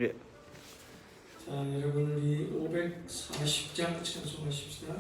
예. 자, 여러분 우리 540장 찬송하십시다.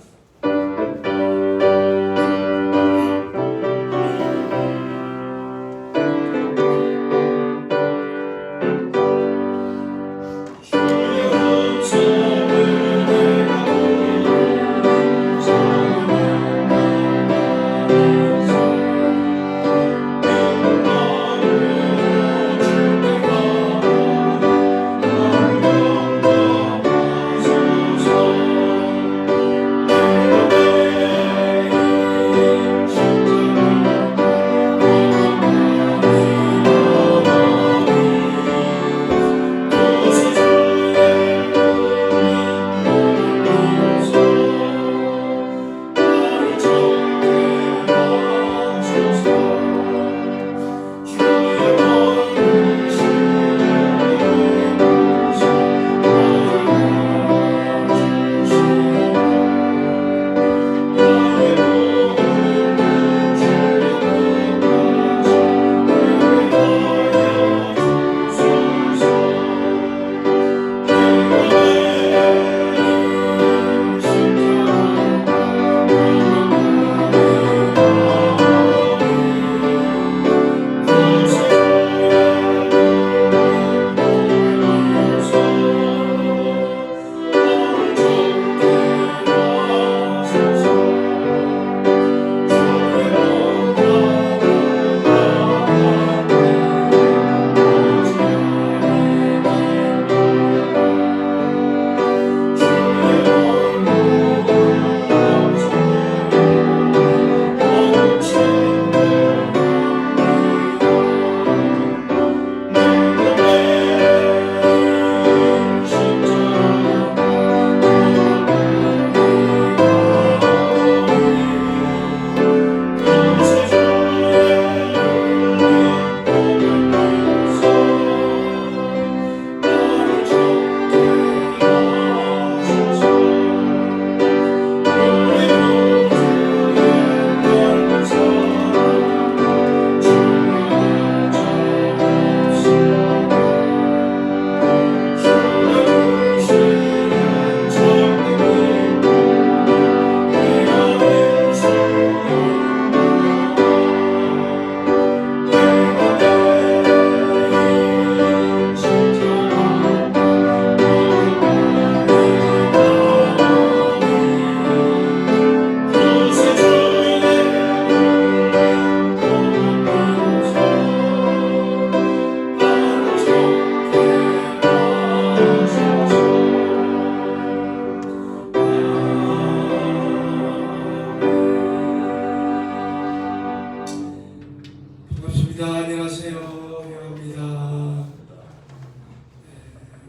반갑습니다. 안녕하세요. 반갑습니다.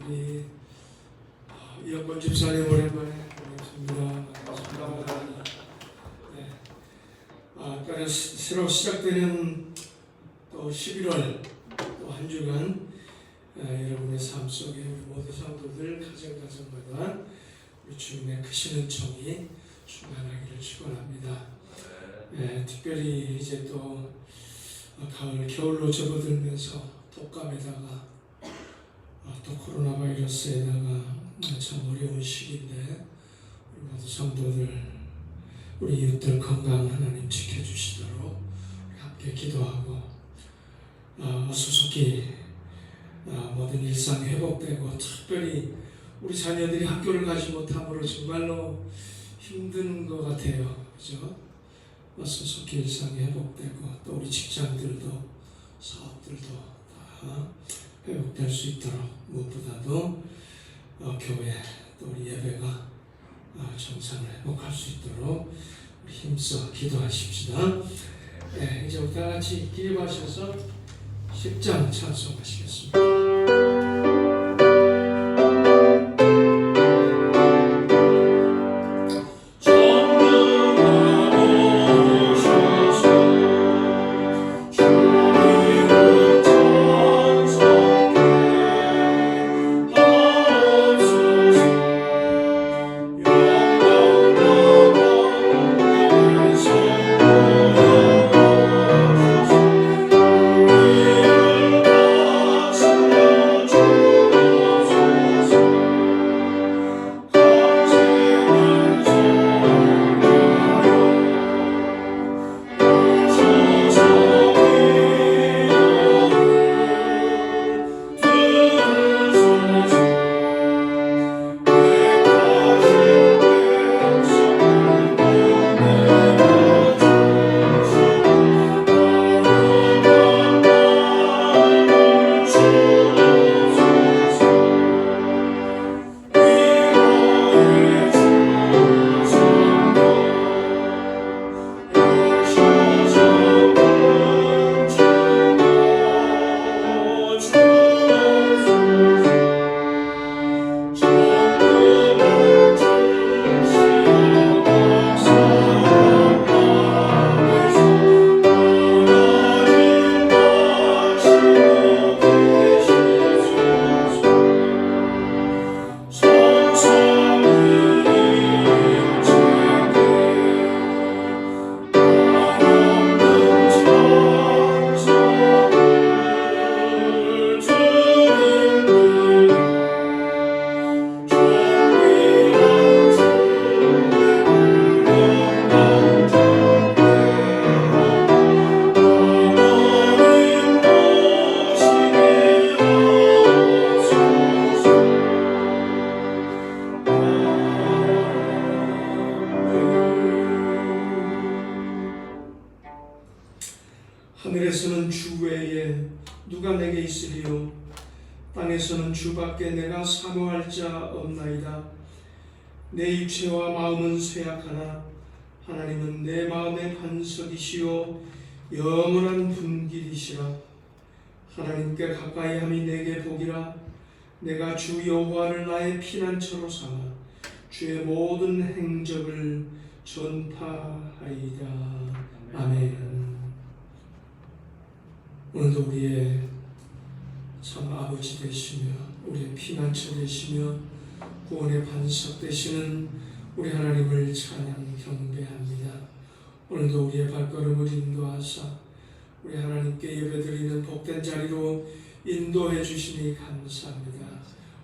우리 이영권 집사님 오랜만에 반갑습니다. 반갑습니다. 네. 새로 시작되는 또 11월 또 한 주간 여러분의 삶 속에 모든 성도들 가정가정마다 우리 주님의 크신 은총이 충만하기를 축원합니다. 네, 특별히 이제 또 가을, 겨울로 접어들면서 독감에다가 또 코로나 바이러스에다가 참 어려운 시기인데 우리 모두 성도들, 우리 이웃들 건강 하나님 지켜주시도록 우리 함께 기도하고 수속히 모든 일상 회복되고, 특별히 우리 자녀들이 학교를 가지 못함으로 정말로 힘든 것 같아요. 그죠? 수속히 일상이 회복되고, 또 우리 직장들도 사업들도 다 회복될 수 있도록, 무엇보다도 교회 또 우리 예배가 정상을 회복할 수 있도록 우리 힘써 기도하십시다. 네, 이제 우리 다 같이 기립하셔서 10장 찬송하시겠습니다. 누가 내게 있으리요? 땅에서는 주밖에 내가 사모할 자 없나이다. 내 육체와 마음은 쇠약하나 하나님은 내 마음의 반석이시요 영원한 분길이시라. 하나님께 가까이함이 내게 복이라. 내가 주 여호와를 나의 피난처로 삼아 주의 모든 행적을 전파하이다. 아멘. 오늘도 우리의 참 아버지 되시며 우리의 피난처 되시며 구원의 반석 되시는 우리 하나님을 찬양 경배합니다. 오늘도 우리의 발걸음을 인도하사 우리 하나님께 예배드리는 복된 자리로 인도해 주시니 감사합니다.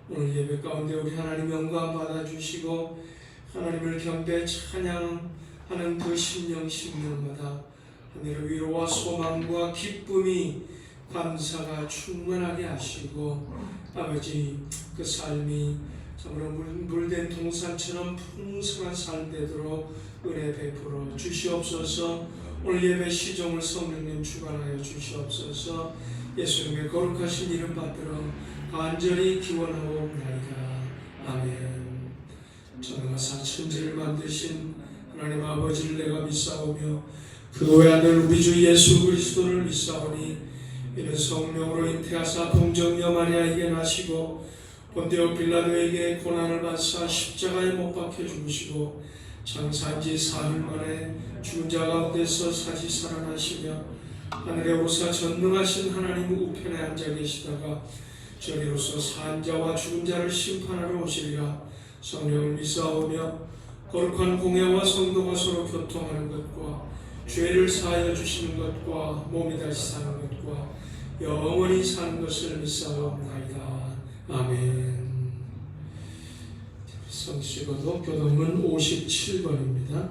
오늘 예배 가운데 우리 하나님 영광 받아주시고 하나님을 경배 찬양하는 그 심령마다 하늘의 위로와 소망과 기쁨이 감사가 충만하게 하시고 아버지 그 삶이 참으로 물된 동산처럼 풍성한 삶 되도록 은혜 베풀어 주시옵소서. 오늘 예배 시종을 성령님 주관하여 주시옵소서. 예수님의 거룩하신 이름 받들어 간절히 기원하옵나이다. 아멘. 전능하사 천지를 만드신 하나님 아버지를 내가 믿사오며 그 외아들 우리 주 예수 그리스도를 믿사오니 이는 성령으로 잉태하사 동정녀 마리아에게 나시고 본디오 빌라도에게 고난을 받사 십자가에 못 박혀 죽으시고 장사한 지 4일 만에 죽은 자 가운데서 다시 살아나시며 하늘에 오사 전능하신 하나님 우편에 앉아 계시다가 저리로서 산 자와 죽은 자를 심판하러 오시리라. 성령을 믿사오며 거룩한 공회와 성도가 서로 교통하는 것과 죄를 사하여 주시는 것과 몸이 다시 사는 것과 영원히 사는 것을 믿사옵나이다. 아멘. 성씨고도 교동문 57번입니다.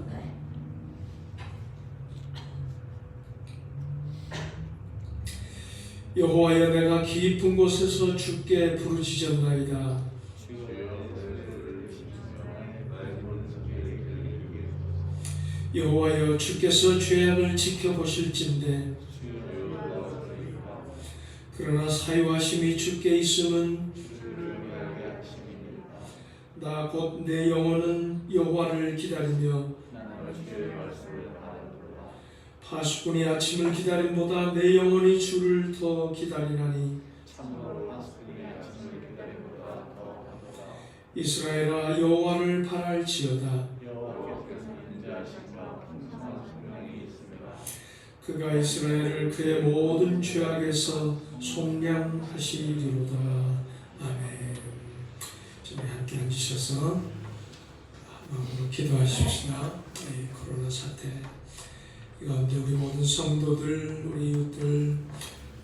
여호와여 내가 깊은 곳에서 주께 부르짖었나이다. 여호와여 주께서 죄악을 지켜보실진대 그러나 사유하심이 주께 있음은 나 곧 내 영혼은 여호와를 기다리며 파수꾼이 아침을 기다림보다 내 영혼이 주를 더 기다리나니 이스라엘아 여호와를 바랄지어다. 그가 이스라엘을 그의 모든 죄악에서 속량하시리로다. 아멘. 저희 함께 앉으셔서 기도하십시다. 이 코로나 사태 이 가운데 우리 모든 성도들, 우리 이웃들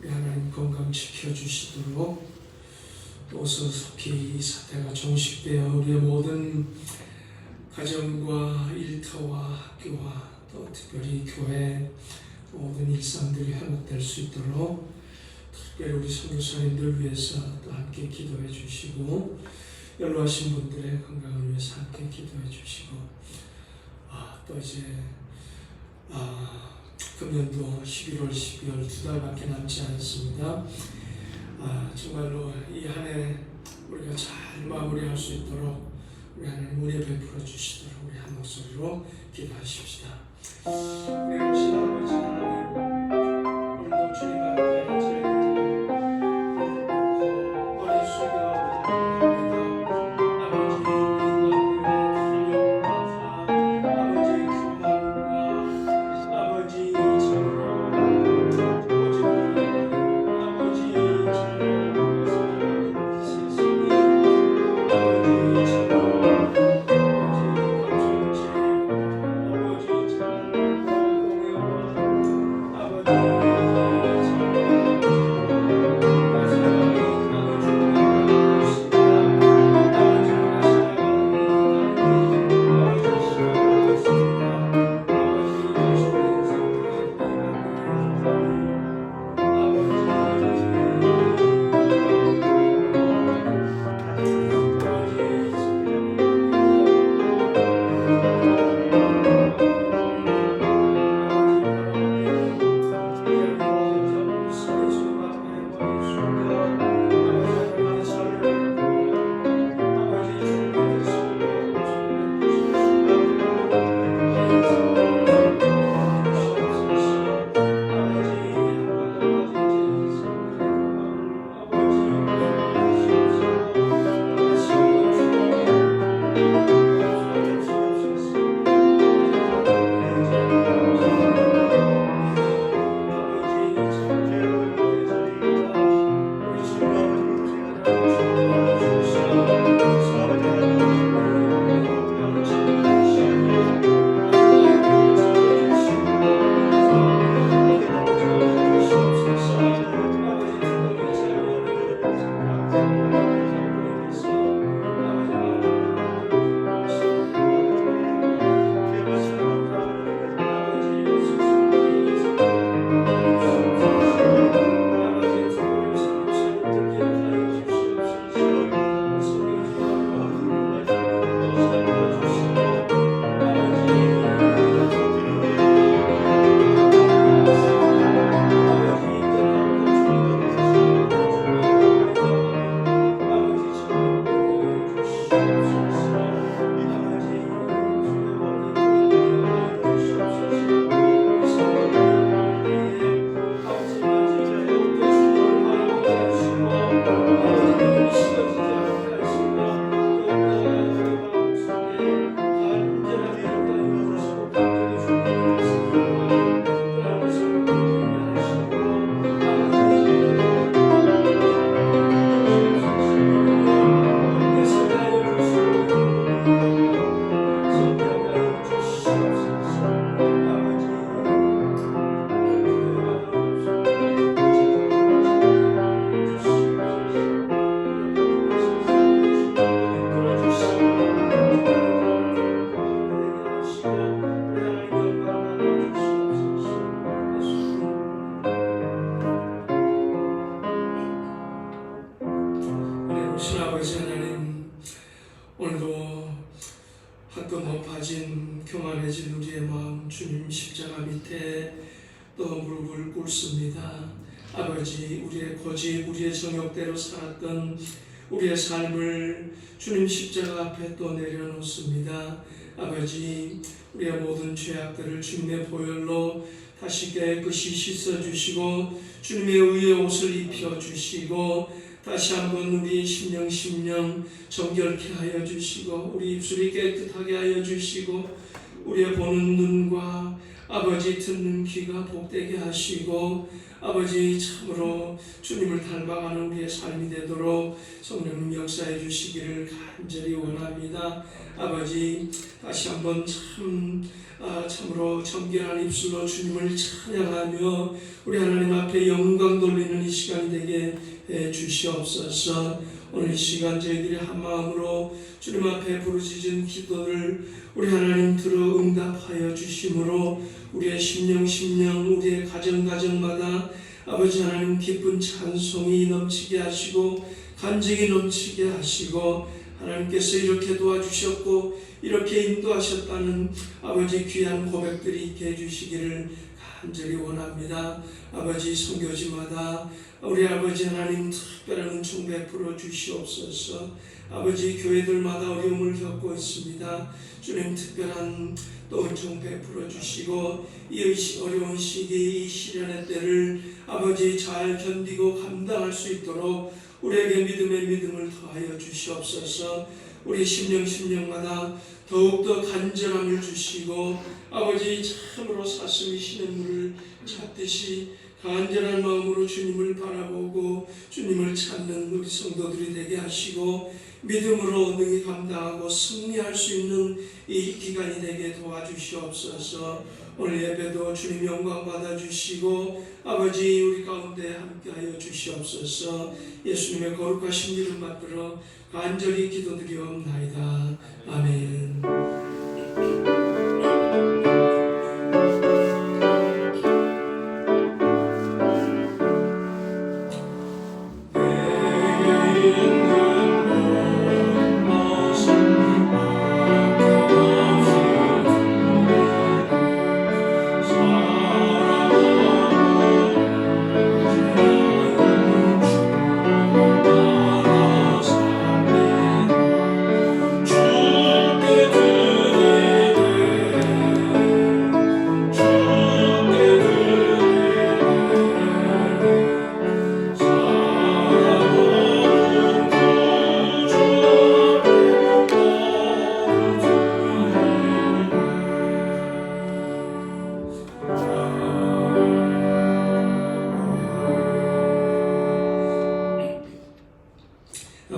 우리 하나님 건강 지켜주시도록 또 속히 이 사태가 종식되어 우리의 모든 가정과 일터와 학교와 또 특별히 교회 모든 일상들이 회복될 수 있도록 특별히 우리 선교사님들 위해서 또 함께 기도해 주시고 연로하신 분들의 건강을 위해서 함께 기도해 주시고 또 이제 금년도 11월, 12월 2달밖에 남지 않았습니다. 정말로 이 한 해 우리가 잘 마무리할 수 있도록 우리 하나님 은혜 베풀어 주시도록 우리 한 목소리로 기도하십시다. 우리 오신 아버지 하나님 오늘도 주님 앞에 머리 숙여 오늘도 한껏 높아진 교만해진 우리의 마음 주님 십자가 밑에 또 무릎을 꿇습니다. 아버지, 우리의 고집, 우리의 정욕대로 살았던 우리의 삶을 주님 십자가 앞에 또 내려놓습니다. 아버지, 우리의 모든 죄악들을 주님의 보혈로 다시 깨끗이 씻어주시고 주님의 의의 옷을 입혀주시고 다시 한번 우리 심령 정결케 하여 주시고 우리 입술이 깨끗하게 하여 주시고 우리의 보는 눈과 아버지 듣는 귀가 복되게 하시고 아버지, 참으로 주님을 닮아가는 우리의 삶이 되도록 성령님 역사해 주시기를 간절히 원합니다. 아버지, 다시 한번 참으로 정결한 입술로 주님을 찬양하며 우리 하나님 앞에 영광 돌리는 이 시간이 되게 해 주시옵소서. 오늘 이 시간 저희들이 한 마음으로 주님 앞에 부르짖은 기도를 우리 하나님 들어 응답하여 주심으로 우리의 심령 우리의 가정마다 아버지 하나님 기쁜 찬송이 넘치게 하시고 간증이 넘치게 하시고 하나님께서 이렇게 도와주셨고 이렇게 인도하셨다는 아버지 귀한 고백들이 있게 해주시기를 간절히 원합니다. 아버지, 선교지마다 우리 아버지 하나님 특별한 은총 베풀어 주시옵소서. 아버지, 교회들마다 어려움을 겪고 있습니다. 주님 특별한 또 은총 베풀어 주시고 이 어려운 시기, 이 시련의 때를 아버지 잘 견디고 감당할 수 있도록 우리에게 믿음을 더하여 주시옵소서. 우리 심령마다 더욱더 간절함을 주시고 아버지, 참으로 사슴이 신의 물을 찾듯이 간절한 마음으로 주님을 바라보고 주님을 찾는 우리 성도들이 되게 하시고 믿음으로 능히 감당하고 승리할 수 있는 이 기간이 되게 도와주시옵소서. 오늘 예배도 주님 영광 받아주시고 아버지, 우리 가운데 함께하여 주시옵소서. 예수님의 거룩하신 이름 받들어 간절히 기도드리옵나이다. 아멘.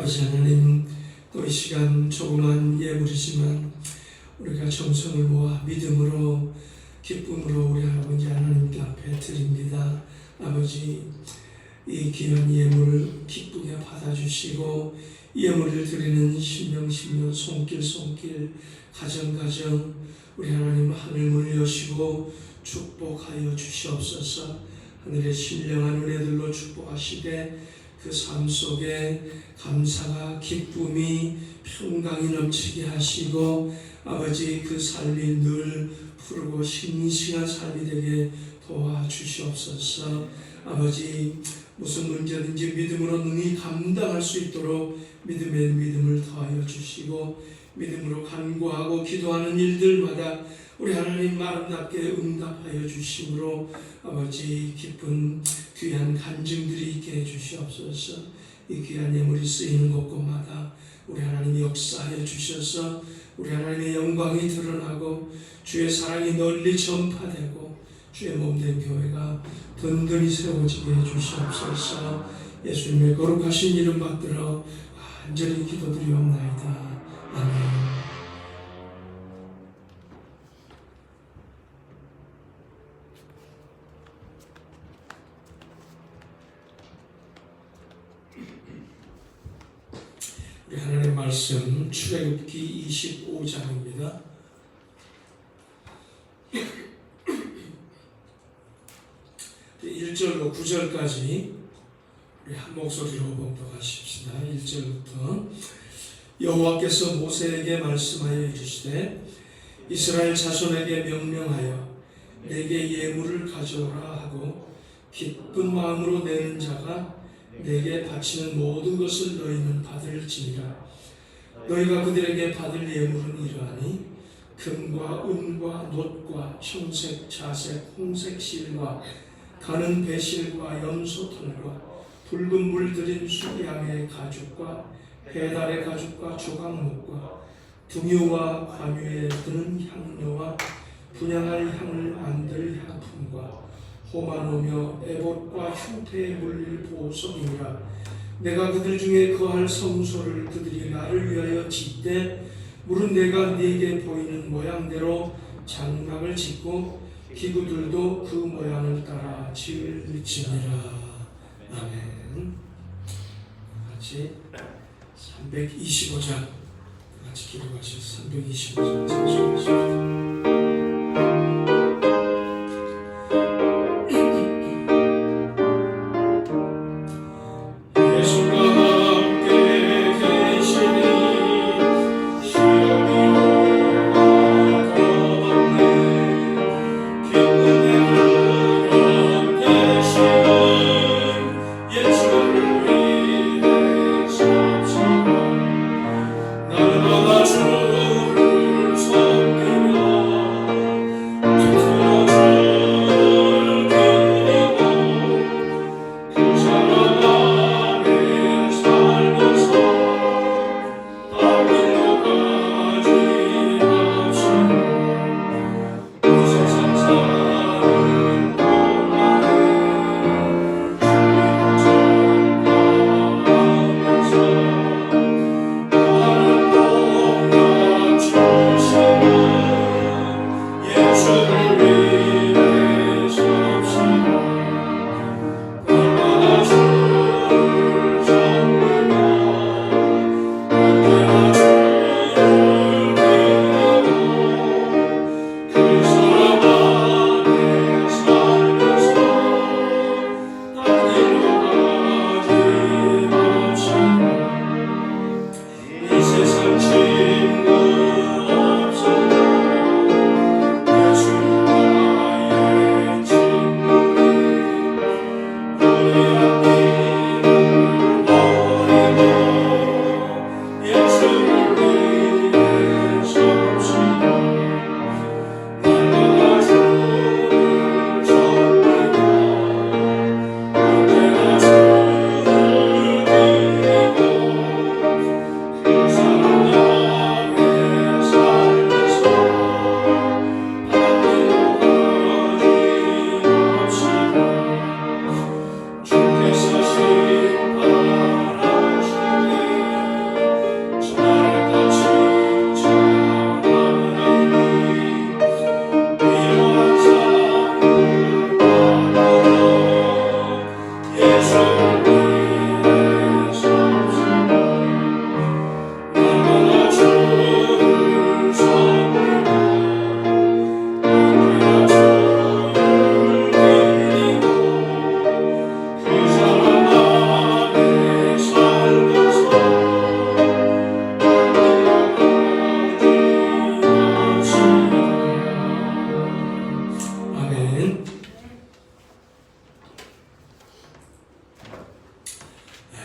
아버지 하나님, 또 이 시간 조그만 예물이지만 우리가 정성을 모아 믿음으로 기쁨으로 우리 아버지 하나님께 앞에 드립니다. 아버지, 이 귀한 예물을 기쁘게 받아주시고 예물을 드리는 심령 손길 가정 우리 하나님 하늘 문을 여시고 축복하여 주시옵소서. 하늘의 신령한 은혜들로 축복하시되 그 삶 속에 감사가 기쁨이 평강이 넘치게 하시고 아버지, 그 삶이 늘 푸르고 싱싱한 삶이 되게 도와주시옵소서. 아버지, 무슨 문제든지 믿음으로 능히 감당할 수 있도록 믿음을 더하여 주시고 믿음으로 간구하고 기도하는 일들마다 우리 하나님 아름답게 응답하여 주심으로 아버지, 기쁜 귀한 간증들이 있게 해주시옵소서. 이 귀한 예물이 쓰이는 곳곳마다 우리 하나님 역사하여 주셔서 우리 하나님의 영광이 드러나고 주의 사랑이 널리 전파되고 주의 몸된 교회가 든든히 세워지게 해주시옵소서. 예수님의 거룩하신 이름 받들어 간절히 기도드리옵나이다. 아멘. 우리 하나님의 말씀 출애굽기 25장입니다. 1절로 9절까지 우리 한 목소리로 봉독하십시다. 1절부터 여호와께서 모세에게 말씀하여 이르시되 이스라엘 자손에게 명령하여 내게 예물을 가져오라 하고 기쁜 마음으로 내는 자가 내게 바치는 모든 것을 너희는 받을지니라. 너희가 그들에게 받을 예물은 이러하니 금과 은과 놋과 청색, 자색, 홍색 실과 가는 배실과 염소털과 붉은 물 들인 수양의 가죽과 해달의 가죽과 조각목과 등유와 관유에 드는 향료와 분향할 향을 만들 향품과 호마노며 에봇과 흉태에 물릴 보석이니라. 내가 그들 중에 거할 성소를 그들이 나를 위하여 짓되 물은 내가 네게 보이는 모양대로 장막을 짓고 기구들도 그 모양을 따라 지을지니라. 아멘. 같이 325장 같이 기록하시죠. 325장 참석하시죠.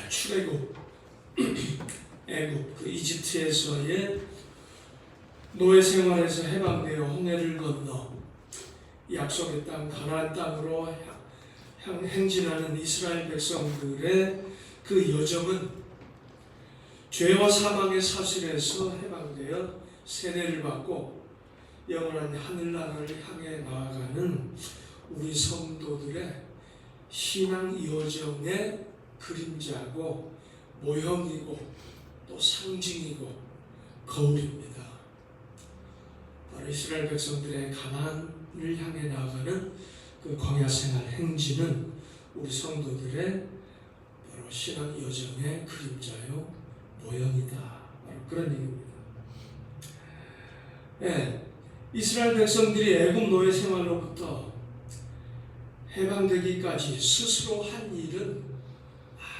출애굽, 애굽, 그 이집트에서의 노예 생활에서 해방되어 홍해를 건너 약속의 땅 가나안 땅으로 행진하는 이스라엘 백성들의 그 여정은 죄와 사망의 사슬에서 해방되어 세례를 받고 영원한 하늘나라를 향해 나아가는 우리 성도들의 신앙 여정의 그림자고 모형이고 또 상징이고 거울입니다. 바로 이스라엘 백성들의 가나안을 향해 나아가는 그 광야 생활 행진은 우리 성도들의 바로 신앙 여정의 그림자요 모형이다. 바로 그런 얘기입니다. 네, 이스라엘 백성들이 애굽 노예 생활로부터 해방되기까지 스스로 한 일은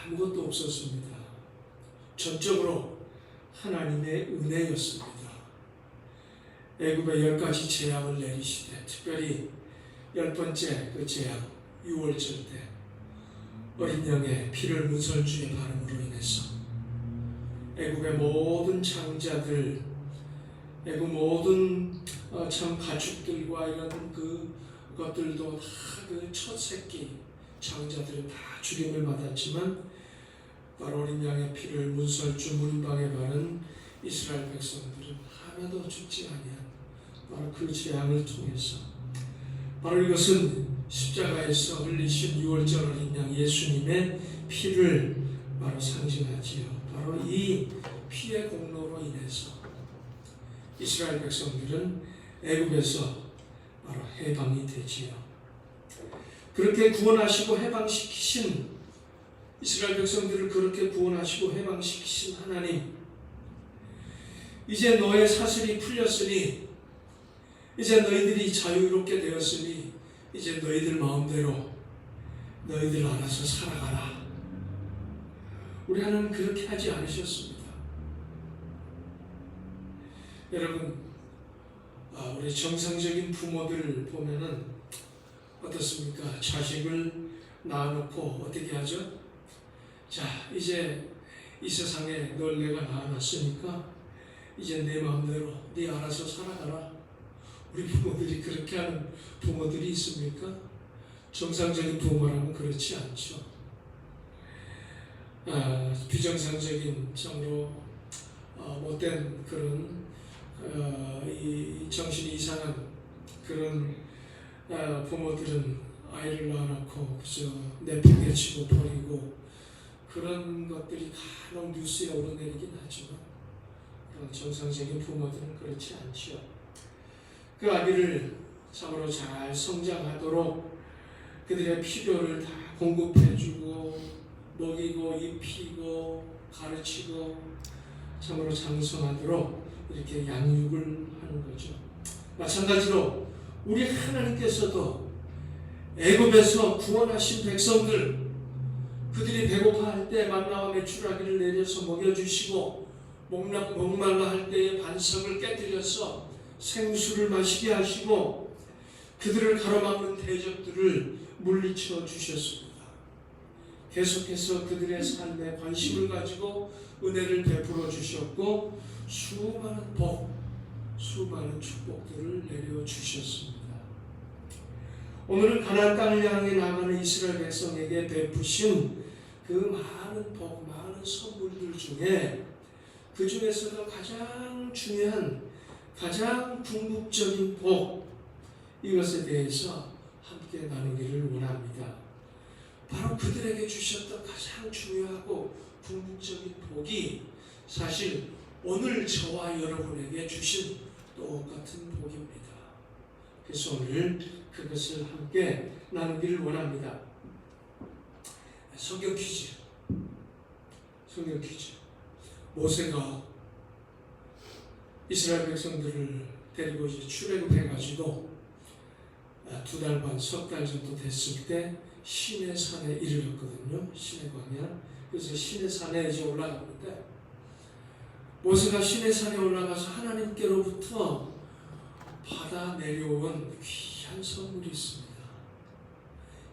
아무것도 없었습니다. 전적으로 하나님의 은혜였습니다. 애굽에 10가지 재앙을 내리시되 특별히 10번째 그 재앙 유월절 때 어린 양의 피를 문설주의 바람으로 인해서 애굽의 모든 장자들, 애굽 모든 참 가축들과 이런 그것들도 다 그 첫 새끼 장자들은 다 죽임을 받았지만 바로 어린 양의 피를 문설주 문방에 바른 이스라엘 백성들은 하나도 죽지 아니한 바로 그 재앙을 통해서 바로 이것은 십자가에서 흘리신 유월절 어린 양 예수님의 피를 바로 상징하지요. 바로 이 피의 공로로 인해서 이스라엘 백성들은 애굽에서 바로 해방이 되지요. 그렇게 구원하시고 해방시키신 이스라엘 백성들을 그렇게 구원하시고 해방시키신 하나님, 이제 너의 사슬이 풀렸으니, 이제 너희들이 자유롭게 되었으니 이제 너희들 마음대로 너희들 알아서 살아가라. 우리 하나님 그렇게 하지 않으셨습니다. 여러분, 우리 정상적인 부모들 보면은 어떻습니까? 자식을 낳아놓고 어떻게 하죠? 자, 이제 이 세상에 널 내가 낳아놨으니까 이제 내 마음대로 네 알아서 살아가라. 우리 부모들이 그렇게 하는 부모들이 있습니까? 정상적인 부모라면 그렇지 않죠. 비정상적인 참으로 못된 그런 이 정신이 이상한 그런 부모들은 아이를 낳아놓고 그저 내팽개치고 버리고 그런 것들이 간혹 뉴스에 오르내리긴 하지만 그런 정상적인 부모들은 그렇지 않죠. 그 아기를 참으로 잘 성장하도록 그들의 필요를 다 공급해주고 먹이고 입히고 가르치고 참으로 장성하도록 이렇게 양육을 하는 거죠. 마찬가지로 우리 하나님께서도 애굽에서 구원하신 백성들, 그들이 배고파할 때 만나와 메추라기를 내려서 먹여주시고 목말라 할 때에 반석을 깨뜨려서 생수를 마시게 하시고 그들을 가로막는 대적들을 물리쳐 주셨습니다. 계속해서 그들의 삶에 관심을 가지고 은혜를 베풀어 주셨고 수많은 복, 수많은 축복들을 내려주셨습니다. 오늘은 가나안 땅을 향해 나가는 이스라엘 백성에게 베푸신 그 많은 복, 많은 선물들 중에 그 중에서도 가장 중요한, 가장 궁극적인 복, 이것에 대해서 함께 나누기를 원합니다. 바로 그들에게 주셨던 가장 중요하고 궁극적인 복이 사실 오늘 저와 여러분에게 주신 똑같은 복입니다. 그래서 오늘 그것을 함께 나누기를 원합니다. 성경 퀴즈. 모세가 이스라엘 백성들을 데리고 이제 출애굽해가지고 2달 반, 석 달 정도 됐을 때 시내 산에 이르렀거든요. 시내 광야. 그래서 시내 산에 이제 올라갔는데 모세가 시내 산에 올라가서 하나님께로부터 받아 내려온 귀한 선물이 있습니다.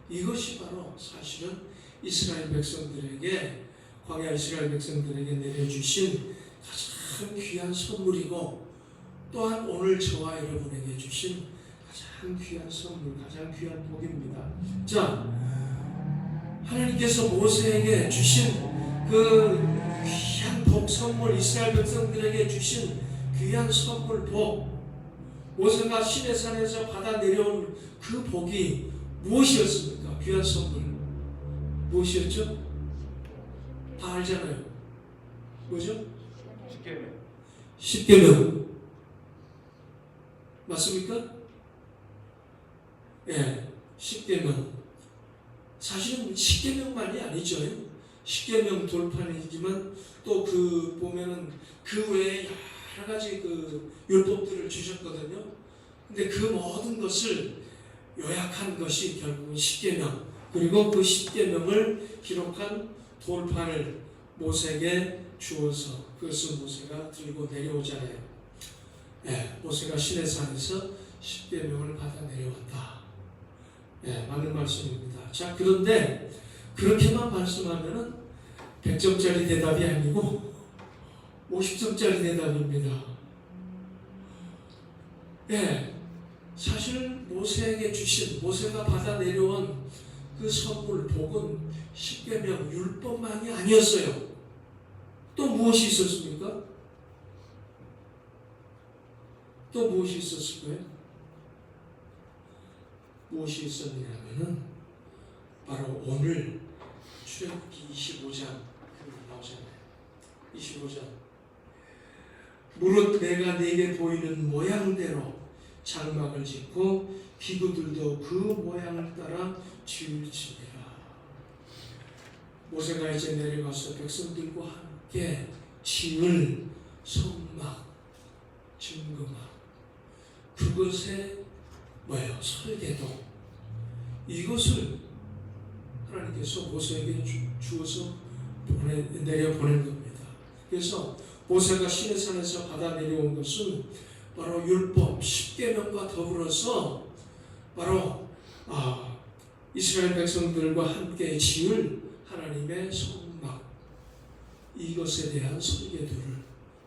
이것이 바로 사실은 이스라엘 백성들에게, 광야 이스라엘 백성들에게 내려주신 가장 귀한 선물이고 또한 오늘 저와 여러분에게 주신 가장 귀한 선물, 가장 귀한 복입니다. 자, 하나님께서 모세에게 주신 그 귀한 복 선물, 이스라엘 백성들에게 주신 귀한 선물 복, 모세가 시내산에서 받아 내려온 그 복이 무엇이었습니까? 귀한 선물 무엇이었죠? 다 알잖아요. 뭐죠? 십계명. 맞습니까? 예, 십계명. 사실은 십계명만이 아니죠. 십계명 돌판이지만 또 그 보면은 그 외에 여러 가지 그 율법들을 주셨거든요. 근데 그 모든 것을 요약한 것이 결국은 십계명, 그리고 그 십계명을 기록한 돌판을 모세에게 주어서 그것을 모세가 들고 내려오잖아요. 모세가 시내산에서 십계명을 받아 내려왔다. 맞는 말씀입니다. 자, 그런데 그렇게만 말씀하면은 100점짜리 대답이 아니고 50점짜리 대답입니다. 사실 모세에게 주신, 모세가 받아 내려온 그 선물, 복은 십계명, 율법만이 아니었어요. 또 무엇이 있었습니까? 또 무엇이 있었을까요? 무엇이 있었느냐면은 바로 오늘 출애굽기 25장 나오잖아요. 25장. 무릇 내가 네게 보이는 모양대로 장막을 짓고 기구들도 그 모양을 따라 지을지니라. 모세가 이제 내려가서 백성들과 함께 지을 성막, 증거막, 그것의 설계도, 이것을 하나님께서 모세에게 주어서 내려보낸 겁니다. 그래서 모세가 시내산에서 받아 내려온 것은 바로 율법, 십계명과 더불어서 바로 이스라엘 백성들과 함께 지을 하나님의 성막, 이것에 대한 설계도를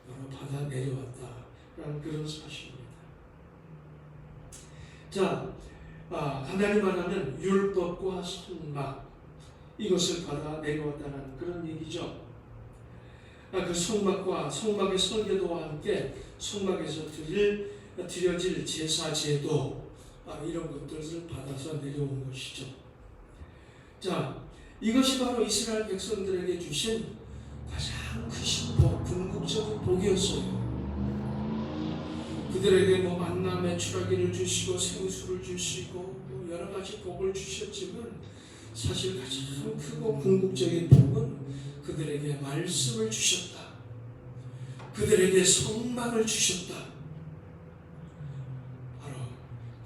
바로 받아 내려왔다라는 그런 사실입니다. 자, 간단히 말하면 율법과 성막, 이것을 받아 내려왔다는 그런 얘기죠. 그 성막과 성막의 설계도와 함께 성막에서 드려질 제사 제도, 이런 것들을 받아서 내려온 것이죠. 자, 이것이 바로 이스라엘 백성들에게 주신 가장 크신 복, 궁극적인 복이었어요. 그들에게 만나 메추라기를 주시고 생수를 주시고 여러 가지 복을 주셨지만 사실 가장 크고 궁극적인 복은 그들에게 말씀을 주셨다. 그들에게 성막을 주셨다. 바로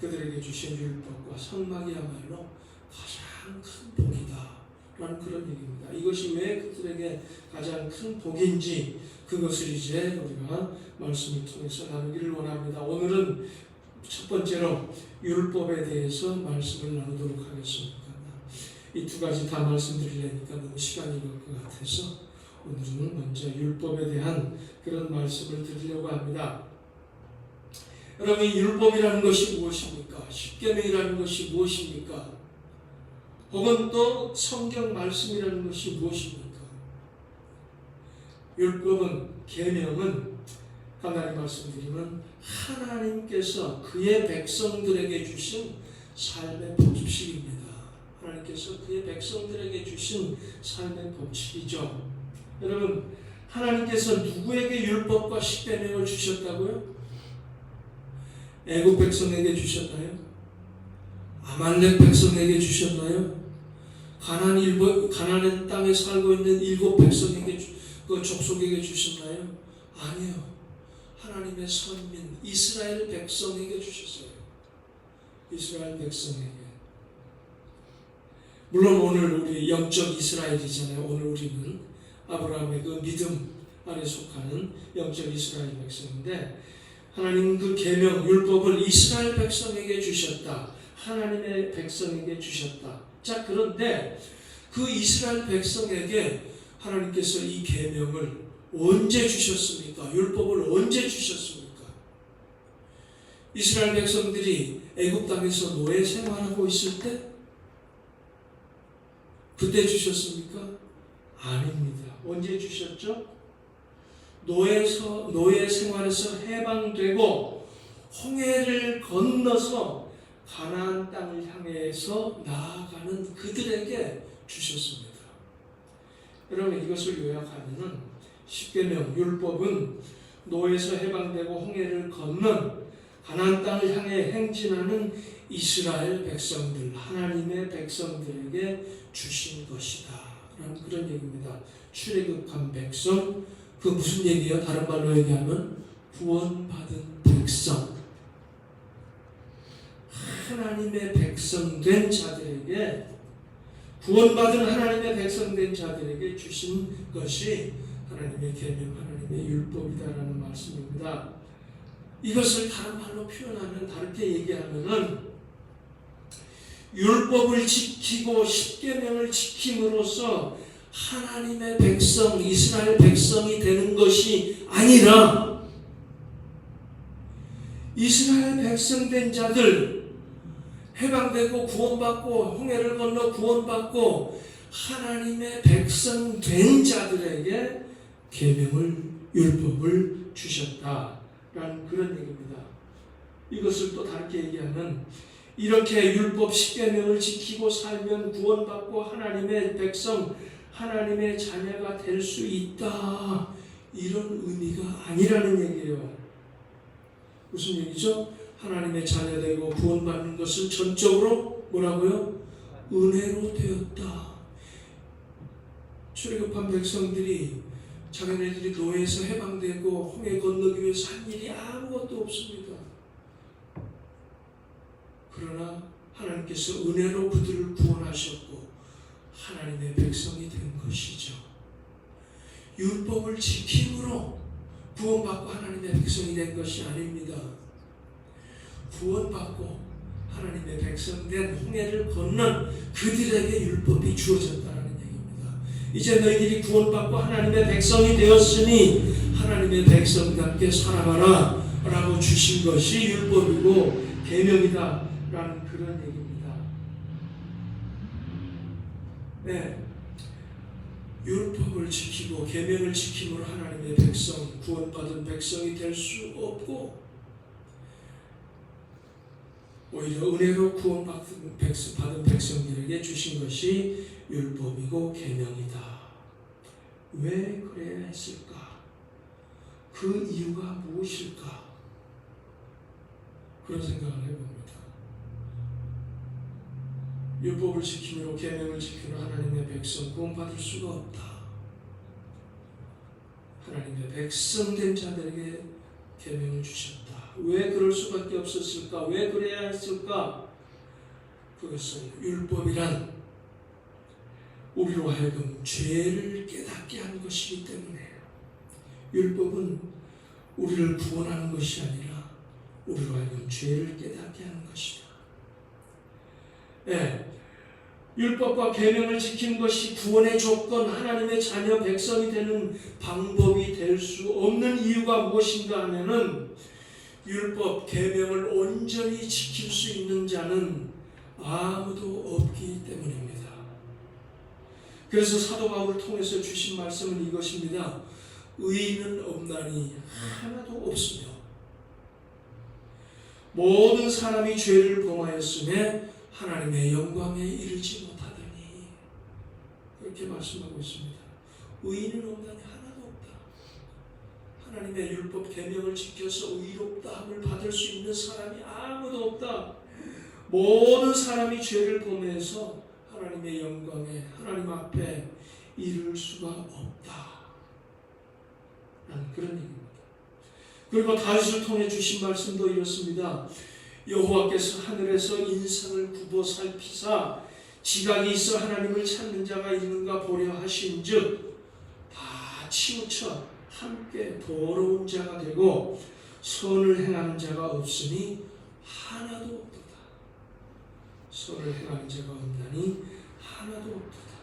그들에게 주신 율법과 성막이야말로 가장 큰 복이다 라는 그런 얘기입니다. 이것이 왜 그들에게 가장 큰 복인지 그것을 이제 우리가 말씀을 통해서 나누기를 원합니다. 오늘은 첫 번째로 율법에 대해서 말씀을 나누도록 하겠습니다. 이 두 가지 다 말씀드리려니까 너무 시간이 걸 것 같아서 오늘은 먼저 율법에 대한 그런 말씀을 드리려고 합니다. 여러분, 율법이라는 것이 무엇입니까? 십계명이라는 것이 무엇입니까? 혹은 또 성경 말씀이라는 것이 무엇입니까? 율법은, 계명은 간단히 말씀드리면 하나님께서 그의 백성들에게 주신 삶의 법칙입니다. 하나님께서 그의 백성들에게 주신 삶의 법칙이죠. 여러분, 하나님께서 누구에게 율법과 십계명을 주셨다고요? 애국 백성에게 주셨나요? 아말렉 백성에게 주셨나요? 가나안 땅에 살고 있는 일곱 백성에게, 그 족속에게 주셨나요? 아니요. 하나님의 선민 이스라엘 백성에게 주셨어요. 이스라엘 백성에게. 물론 오늘 우리 영적 이스라엘이잖아요. 오늘 우리는 아브라함의 그 믿음 안에 속하는 영적 이스라엘 백성인데, 하나님 그 계명 율법을 이스라엘 백성에게 주셨다. 하나님의 백성에게 주셨다. 자, 그런데 그 이스라엘 백성에게 하나님께서 이 계명을 언제 주셨습니까? 율법을 언제 주셨습니까? 이스라엘 백성들이 애굽 땅에서 노예 생활하고 있을 때? 그때 주셨습니까? 아닙니다. 언제 주셨죠? 노예 생활에서 해방되고 홍해를 건너서 가나안 땅을 향해서 나아가는 그들에게 주셨습니다. 여러분, 이것을 요약하면은 십계명 율법은 노예에서 해방되고 홍해를 건넌 가나안 땅을 향해 행진하는 이스라엘 백성들, 하나님의 백성들에게 주신 것이다 라는 그런 얘기입니다. 출애굽한 백성, 그 무슨 얘기예요? 다른 말로 얘기하면 구원받은 백성, 하나님의 백성된 자들에게, 구원받은 하나님의 백성된 자들에게 주신 것이 하나님의 계명, 하나님의 율법이다라는 말씀입니다. 이것을 다른 말로 표현하면, 다르게 얘기하면은 율법을 지키고 십계명을 지킴으로써 하나님의 백성, 이스라엘 백성이 되는 것이 아니라 이스라엘 백성 된 자들, 해방되고 구원받고 홍해를 건너 구원받고 하나님의 백성 된 자들에게 계명을, 율법을 주셨다라는 그런 얘기입니다. 이것을 또 다르게 얘기하면 이렇게 율법 십계명을 지키고 살면 구원받고 하나님의 백성, 하나님의 자녀가 될 수 있다, 이런 의미가 아니라는 얘기예요. 무슨 얘기죠? 하나님의 자녀 되고 구원받는 것은 전적으로 뭐라고요? 은혜로 되었다. 출애굽한 백성들이 자기네들이 노예에서 해방되고 홍해 건너기 위해서 한 일이 아무것도 없습니다. 그러나 하나님께서 은혜로 그들을 구원하셨고 하나님의 백성이 된 것이죠. 율법을 지킴으로 구원받고 하나님의 백성이 된 것이 아닙니다. 구원받고 하나님의 백성 된 홍해를 건넌 그들에게 율법이 주어졌다는 얘기입니다. 이제 너희들이 구원받고 하나님의 백성이 되었으니 하나님의 백성답게 살아가라 라고 주신 것이 율법이고 계명이다 라는 그런 얘기입니다. 네, 율법을 지키고 계명을 지킴으로 하나님의 백성, 구원받은 백성이 될 수 없고 오히려 은혜로 구원받은 백성들에게 주신 것이 율법이고 계명이다. 왜 그래야 했을까? 그 이유가 무엇일까? 그런 생각을 해봅니다. 율법을 지키므로 계명을 지키므로 하나님의 백성 구원받을 수가 없다. 하나님의 백성된 자들에게 계명을 주셨다. 왜 그럴 수밖에 없었을까? 왜 그래야 했을까? 그것은 율법이란 우리로 하여금 죄를 깨닫게 한 것이기 때문에, 율법은 우리를 구원하는 것이 아니라 우리로 하여금 죄를 깨닫게 하는 것이다. 네, 율법과 계명을 지키는 것이 구원의 조건, 하나님의 자녀 백성이 되는 방법이 될 수 없는 이유가 무엇인가 하면은 율법, 계명을 온전히 지킬 수 있는 자는 아무도 없기 때문입니다. 그래서 사도 바울을 통해서 주신 말씀은 이것입니다. 의인은 없나니 하나도 없으며 모든 사람이 죄를 범하였음에 하나님의 영광에 이르지 못하더니, 그렇게 말씀하고 있습니다. 의인은 없나니 하나도 없다. 하나님의 율법 계명을 지켜서 의롭다함을 받을 수 있는 사람이 아무도 없다. 모든 사람이 죄를 범해서 하나님의 영광에, 하나님 앞에 이를 수가 없다. 라는 그런 얘기입니다. 그리고 다윗을 통해 주신 말씀도 이렇습니다. 여호와께서 하늘에서 인상을 굽어 살피사 지각이 있어 하나님을 찾는 자가 있는가 보려 하신즉 다 치우쳐 함께 더러운 자가 되고 선을 행하는 자가 없으니 하나도 없도다. 선을 행하는 자가 없나니 하나도 없도다.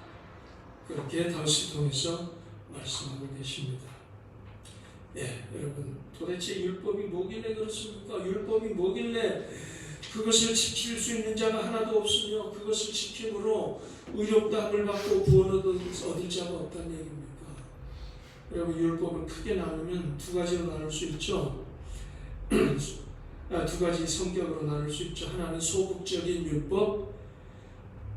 그렇게 다윗을 통해서 말씀하고 계십니다. 예, 여러분, 도대체 율법이 뭐길래 그렇습니까? 율법이 뭐길래 그것을 지킬 수 있는 자가 하나도 없으며 그것을 지킴으로 의롭다함을 받고 구원 얻을 자가 없다는 얘기입니까? 여러분, 율법을 크게 나누면 두 가지로 나눌 수 있죠. 두 가지 성격으로 나눌 수 있죠. 하나는 소극적인 율법,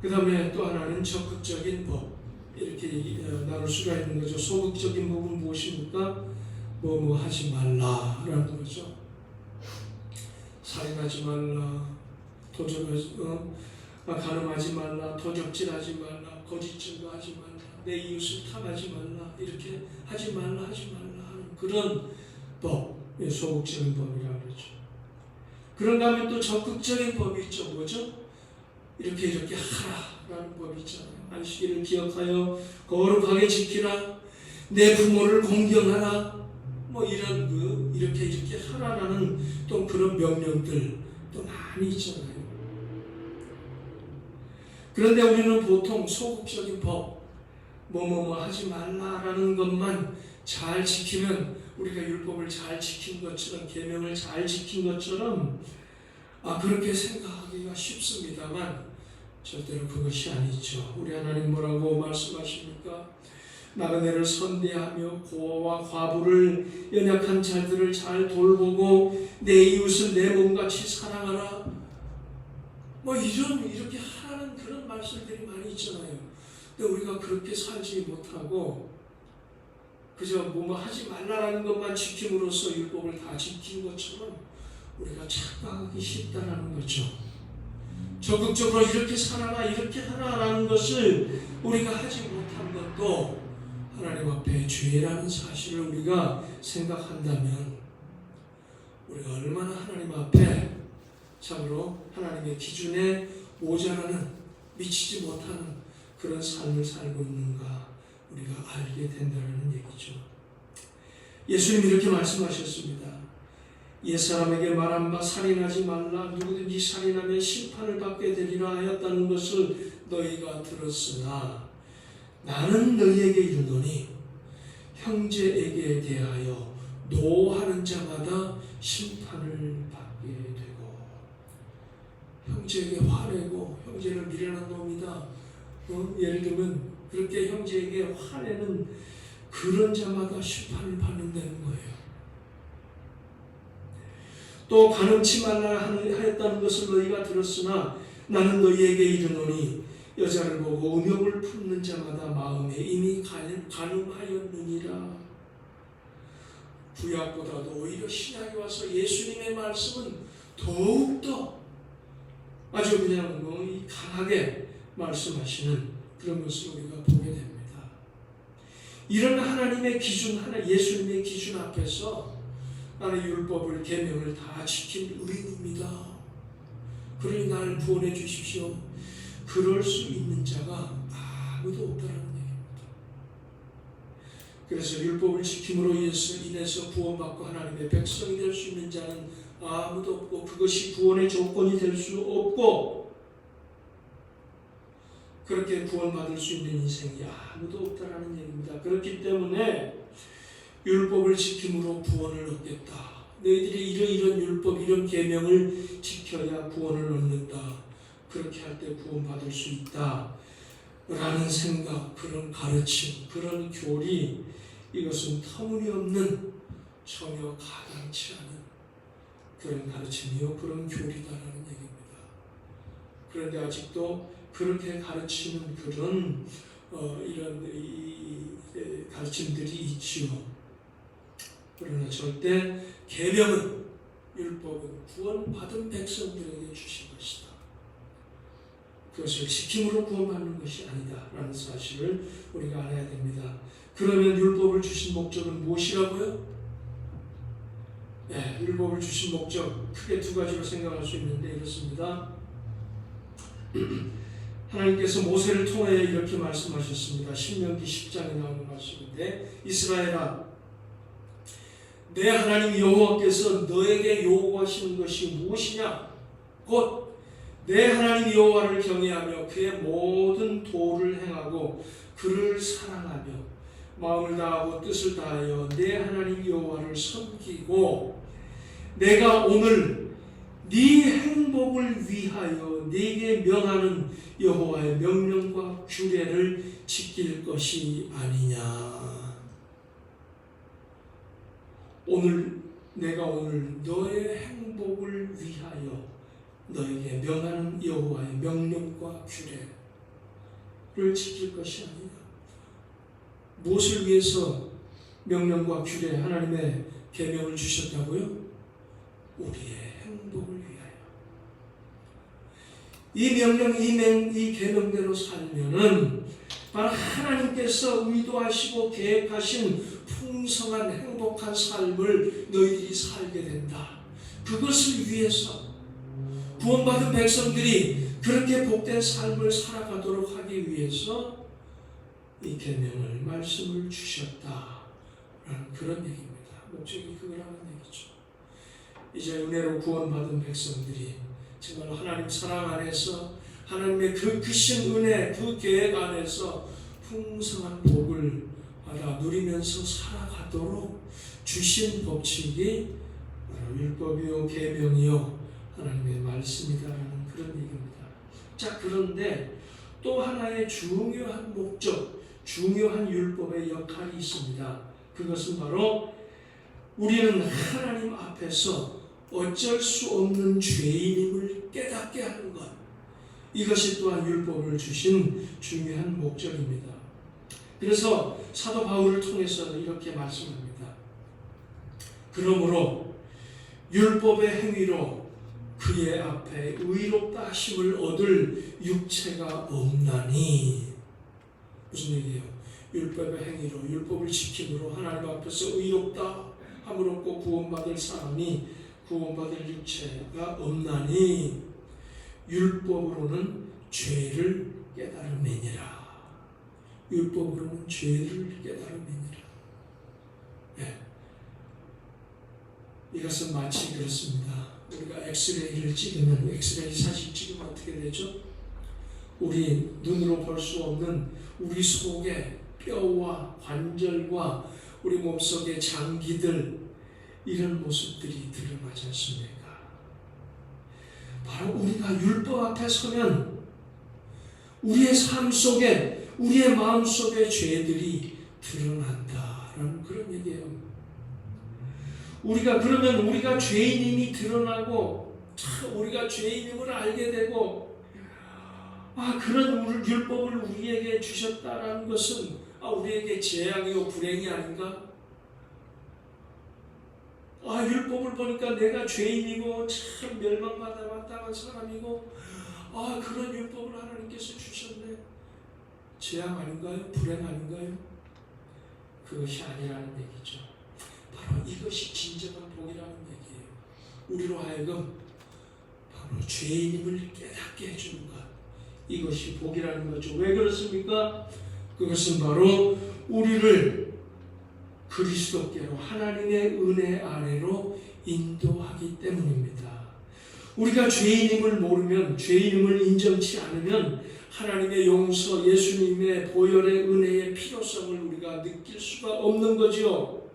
그 다음에 또 하나는 적극적인 법, 이렇게 나눌 수가 있는 거죠. 소극적인 법은 무엇입니까? 뭐 하지 말라라는 거죠. 살인하지 말라, 간음하지 말라, 도적질하지 말라, 거짓 증거하지 말라, 내 이웃을 탐하지 말라, 이렇게 하지 말라 하는 그런 법, 소극적인 법이라고 그러죠. 그런가 하면 또 적극적인 법이 있죠. 뭐죠? 이렇게 하라라는 법이 있잖아요. 안식일을 기억하여 거룩하게 지키라. 내 부모를 공경하라, 이렇게 하라라는 또 그런 명령들 또 많이 있잖아요. 그런데 우리는 보통 소극적인 법, 하지 말라라는 것만 잘 지키면, 우리가 율법을 잘 지킨 것처럼, 계명을 잘 지킨 것처럼 그렇게 생각하기가 쉽습니다만 절대로 그것이 아니죠. 우리 하나님 뭐라고 말씀하십니까? 나그네를 선대하며 고아와 과부를, 연약한 자들을 잘 돌보고 내 이웃을 내 몸같이 사랑하라. 이렇게 하라는 그런 말씀들이 많이 있잖아요. 근데 우리가 그렇게 살지 못하고 그저 하지 말라라는 것만 지킴으로써 율법을 다 지킨 것처럼 우리가 착각하기 쉽다라는 거죠. 적극적으로 이렇게 살아라, 이렇게 하라라는 것을 우리가 하지 못한 것도 하나님 앞에 죄라는 사실을 우리가 생각한다면 우리가 얼마나 하나님 앞에 참으로 하나님의 기준에 모자라는, 미치지 못하는 그런 삶을 살고 있는가 우리가 알게 된다는 얘기죠. 예수님이 이렇게 말씀하셨습니다. 옛사람에게 말한 바 살인하지 말라, 누구든지 살인하면 심판을 받게 되리라 하였다는 것을 너희가 들었으나 나는 너희에게 이르노니 형제에게 대하여 노하는 자마다 심판을 받게 되고, 형제에게 화내고 형제를 미련한 놈이다, 예를 들면 그렇게 형제에게 화내는 그런 자마다 심판을 받는다는 거예요. 또 간음치 말라 하였다는 것을 너희가 들었으나 나는 너희에게 이르노니 여자를 보고 음욕을 품는 자마다 마음에 이미 간음하였느니라. 구약보다도 오히려 신약에 와서 예수님의 말씀은 더욱더 아주 그냥 강하게 말씀하시는 그런 것을 우리가 보게 됩니다. 이런 하나님의 기준, 예수님의 기준 앞에서 나는 율법을, 계명을 다 지킨 의인입니다, 그러니 나를 구원해 주십시오, 그럴 수 있는 자가 아무도 없다는 얘기입니다. 그래서 율법을 지킴으로 인해서 구원받고 하나님의 백성이 될 수 있는 자는 아무도 없고, 그것이 구원의 조건이 될 수 없고, 그렇게 구원받을 수 있는 인생이 아무도 없다는 얘기입니다. 그렇기 때문에 율법을 지킴으로 구원을 얻겠다, 너희들이 이런 율법, 이런 계명을 지켜야 구원을 얻는다, 그렇게 할 때 구원받을 수 있다 라는 생각, 그런 가르침, 그런 교리, 이것은 터무니없는, 전혀 가당치 않은 그런 가르침이요, 그런 교리다라는 얘기입니다. 그런데 아직도 그렇게 가르치는 그런 이런 가르침들이 있지요. 그러나 절대 계명은, 율법은 구원받은 백성들에게 주신 것이다, 그것을 지킴으로 구원받는 것이 아니다 라는 사실을 우리가 알아야 됩니다. 그러면 율법을 주신 목적은 무엇이라고요? 율법을 주신 목적 크게 두 가지로 생각할 수 있는데 이렇습니다. 하나님께서 모세를 통하여 이렇게 말씀하셨습니다. 신명기 10장에 나오는 말씀인데, 이스라엘아, 내 하나님 여호와께서 너에게 요구하시는 것이 무엇이냐? 곧 내 하나님 여호와를 경외하며 그의 모든 도를 행하고 그를 사랑하며 마음을 다하고 뜻을 다하여 내 하나님 여호와를 섬기고, 내가 오늘 네 행복을 위하여 네게 명하는 여호와의 명령과 규례를 지킬 것이 아니냐. 내가 오늘 너의 행복을 위하여 너에게 명하는 여호와의 명령과 규례를 지킬 것이 아니냐. 무엇을 위해서 명령과 규례, 하나님의 계명을 주셨다고요? 우리의 행복을 위하여. 이 명령, 이 계명대로 살면은 바로 하나님께서 의도하시고 계획하신 풍성한 행복한 삶을 너희들이 살게 된다. 그것을 위해서 구원받은 백성들이 그렇게 복된 삶을 살아가도록 하기 위해서 이 계명을 말씀을 주셨다라는 그런 얘기입니다. 목적이 그거라는 얘기죠. 이제 은혜로 구원받은 백성들이 정말 하나님 사랑 안에서 하나님의 그 크신 은혜, 그 계획 안에서 풍성한 복을 받아 누리면서 살아가도록 주신 법칙이 바로 율법이요 계명이요 하나님의 말씀이다라는 그런 얘기입니다. 자, 그런데 또 하나의 중요한 목적, 중요한 율법의 역할이 있습니다. 그것은 바로 우리는 하나님 앞에서 어쩔 수 없는 죄인임을 깨닫게 하는 것. 이것이 또한 율법을 주신 중요한 목적입니다. 그래서 사도 바울을 통해서는 이렇게 말씀합니다. 그러므로 율법의 행위로 그의 앞에 의롭다 하심을 얻을 육체가 없나니. 무슨 얘기예요? 율법의 행위로, 율법을 지킴으로 하나님 앞에서 의롭다 함을 얻고 구원받을 사람이 구원받을 육체가 없나니 율법으로는 죄를 깨달음이니라. 율법으로는 죄를 깨달음이니라. 네. 이것은 마치 그렇습니다. 우리가 엑스레이를 찍으면, 엑스레이 사진 찍으면 어떻게 되죠? 우리 눈으로 볼 수 없는 우리 속의 뼈와 관절과 우리 몸속의 장기들, 이런 모습들이 드러나지 않습니까? 바로 우리가 율법 앞에 서면 우리의 삶 속에, 우리의 마음 속의 죄들이 드러난다라는 그런 얘기예요. 그러면 우리가 죄인임이 드러나고, 우리가 죄인임을 알게 되고, 그런 율법을 우리에게 주셨다라는 것은 우리에게 재앙이요 불행이 아닌가? 율법을 보니까 내가 죄인이고 참 멸망받아 마땅한 사람이고, 그런 율법을 하나님께서 주셨네. 재앙 아닌가요? 불행 아닌가요? 그것이 아니라는 얘기죠. 바로 이것이 진정한 복이라는 얘기예요. 우리로 하여금 바로 죄인임을 깨닫게 해주는 것, 이것이 복이라는 거죠. 왜 그렇습니까? 그것은 바로 우리를 그리스도께로, 하나님의 은혜 아래로 인도하기 때문입니다. 우리가 죄인임을 모르면, 죄인임을 인정치 않으면 하나님의 용서, 예수님의 보혈의 은혜의 필요성을 우리가 느낄 수가 없는 거죠.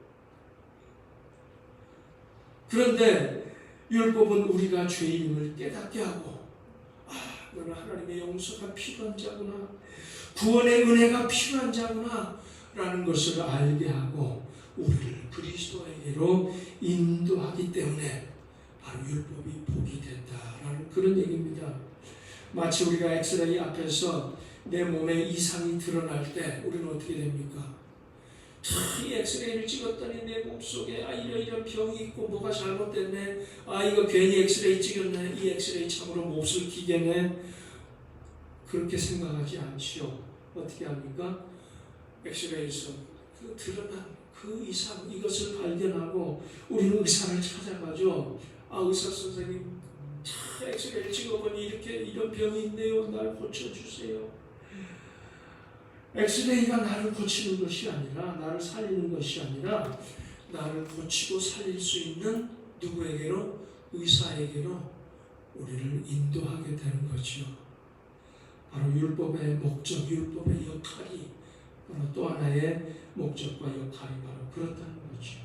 그런데 율법은 우리가 죄인임을 깨닫게 하고, 너는 하나님의 용서가 필요한 자구나, 구원의 은혜가 필요한 자구나 라는 것을 알게 하고 우리를 그리스도에게로 인도하기 때문에 바로 율법이 복이 된다라는 그런 얘기입니다. 마치 우리가 엑스레이 앞에서 내 몸에 이상이 드러날 때 우리는 어떻게 됩니까? 이 엑스레이를 찍었더니 내 몸속에 이런 병이 있고 뭐가 잘못됐네, 이거 괜히 엑스레이 찍었네, 이 엑스레이 참으로 몹쓸 기계네, 그렇게 생각하지 않지요. 어떻게 합니까? 엑스레이에서 드러난 그 이상, 이것을 발견하고 우리는 의사를 찾아가죠. 의사 선생님, 엑스레이를 찍어보니 이런 병이 있네요. 날 고쳐주세요. 엑스레이가 나를 고치는 것이 아니라, 나를 살리는 것이 아니라, 나를 고치고 살릴 수 있는 누구에게로? 의사에게로 우리를 인도하게 되는 거죠. 바로 율법의 목적, 율법의 역할이 바로 또 하나의 목적과 역할이 바로 그렇다는 거죠.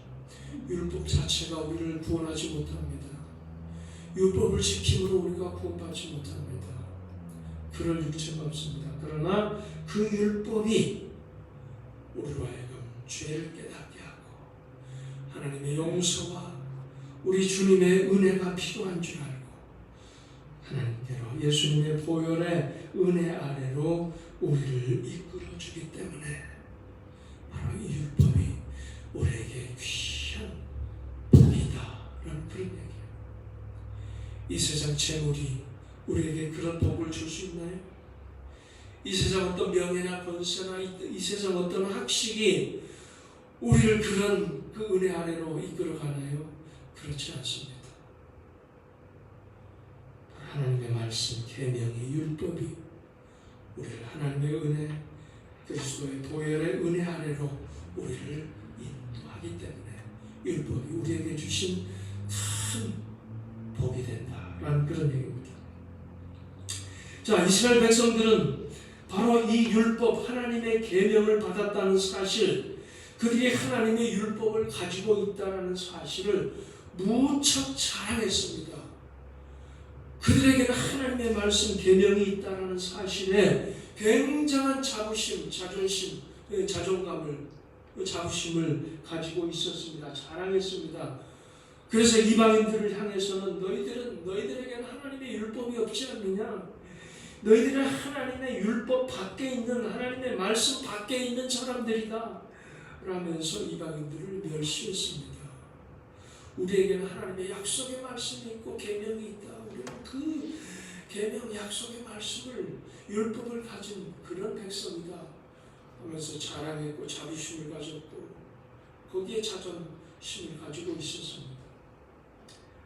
율법 자체가 우리를 구원하지 못합니다. 율법을 지킴으로 우리가 구원받지 못합니다. 그럴 육체가 없습니다. 그러나 그 율법이 우리로 하여금 죄를 깨닫게 하고 하나님의 용서와 우리 주님의 은혜가 필요한 줄 알고 하나님께로, 예수님의 보혈의 은혜 아래로 우리를 이끌어주기 때문에 바로 이 율법이 우리에게 귀한 복이다라는 그런 얘기예요. 이 세상 재물이 우리에게 그런 복을 줄 수 있나요? 이 세상 어떤 명예나 권세나 이 세상 어떤 학식이 우리를 그런 그 은혜 아래로 이끌어가나요? 그렇지 않습니다. 하나님의 말씀, 계명이, 율법이 우리를 하나님의 은혜, 그리스도의 보혈의 은혜 아래로 우리를 인도하기 때문에 율법이 우리에게 주신 큰 복이 된다라는 그런 얘기입니다. 자, 이스라엘 백성들은 바로 이 율법, 하나님의 계명을 받았다는 사실, 그들이 하나님의 율법을 가지고 있다는 사실을 무척 자랑했습니다. 그들에게는 하나님의 말씀, 계명이 있다는 사실에 굉장한 자부심, 자존심, 자부심을 가지고 있었습니다. 자랑했습니다. 그래서 이방인들을 향해서는 너희들에게는 하나님의 율법이 없지 않느냐? 너희들은 하나님의 율법 밖에 있는, 하나님의 말씀 밖에 있는 사람들이다 라면서 이방인들을 멸시했습니다. 우리에게는 하나님의 약속의 말씀이 있고 계명이 있다. 우리는 그 계명, 약속의 말씀을, 율법을 가진 그런 백성이다 하면서 자랑했고 자부심을 가졌고 거기에 자존심을 가지고 있었습니다.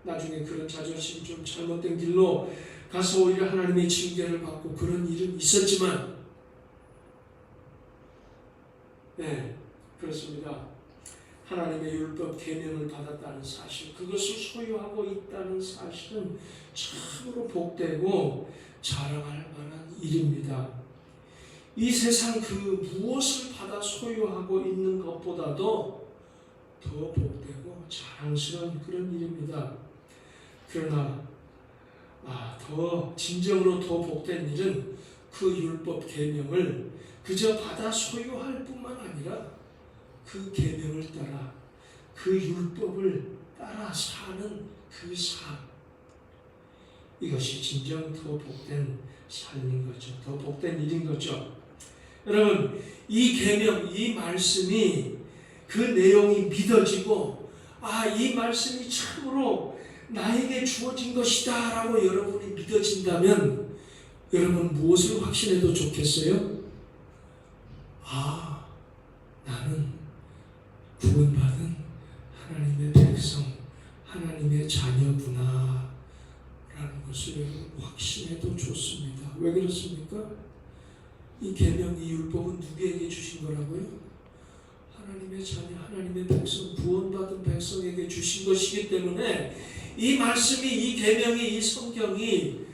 나중에 그런 자존심이 좀 잘못된 길로 가서 오히려 하나님의 징계를 받고 그런 일은 있었지만, 네, 그렇습니다. 하나님의 율법 계명을 받았다는 사실, 그것을 소유하고 있다는 사실은 참으로 복되고 자랑할 만한 일입니다. 이 세상 그 무엇을 받아 소유하고 있는 것보다도 더 복되고 자랑스러운 그런 일입니다. 그러나 더 진정으로 더 복된 일은 그 율법 계명을 그저 받아 소유할 뿐만 아니라 그 계명을 따라, 그 율법을 따라 사는 그 삶, 이것이 진정 더 복된 삶인 거죠. 더 복된 일인 거죠. 여러분, 이 계명, 이 말씀이, 그 내용이 믿어지고 이 말씀이 참으로 나에게 주어진 것이다 라고 여러분이 믿어진다면 여러분 무엇을 확신해도 좋겠어요? 나는 구원받은 하나님의 백성, 하나님의 자녀구나 라는 것을 여러분 확신해도 좋습니다. 왜 그렇습니까? 이 계명, 이 율법은 누구에게 주신 거라고요? 하나님의 자녀, 하나님의 백성, 구원받은 백성에게 주신 것이기 때문에 이 말씀이, 이 계명이, 이 성경이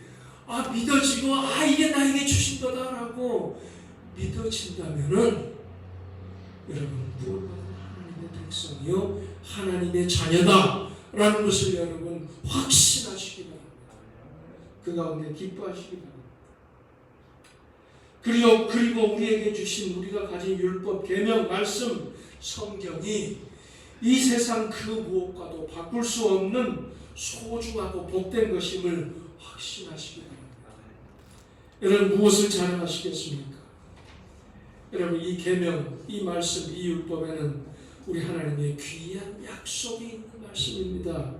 믿어지고 이게 나에게 주신 거다라고 믿어진다면은 여러분 구원받은 하나님의 백성이요 하나님의 자녀다라는 것을 여러분 확신하시기 바랍니다. 그 가운데 기뻐하시기 바랍니다. 그리고 우리에게 주신, 우리가 가진 율법, 계명, 말씀, 성경이 이 세상 그 무엇과도 바꿀 수 없는 소중하고 복된 것임을 확신하시기 바랍니다. 여러분 무엇을 자랑하시겠습니까? 여러분 이 계명, 이 말씀, 이 율법에는 우리 하나님의 귀한 약속이 있는 말씀입니다.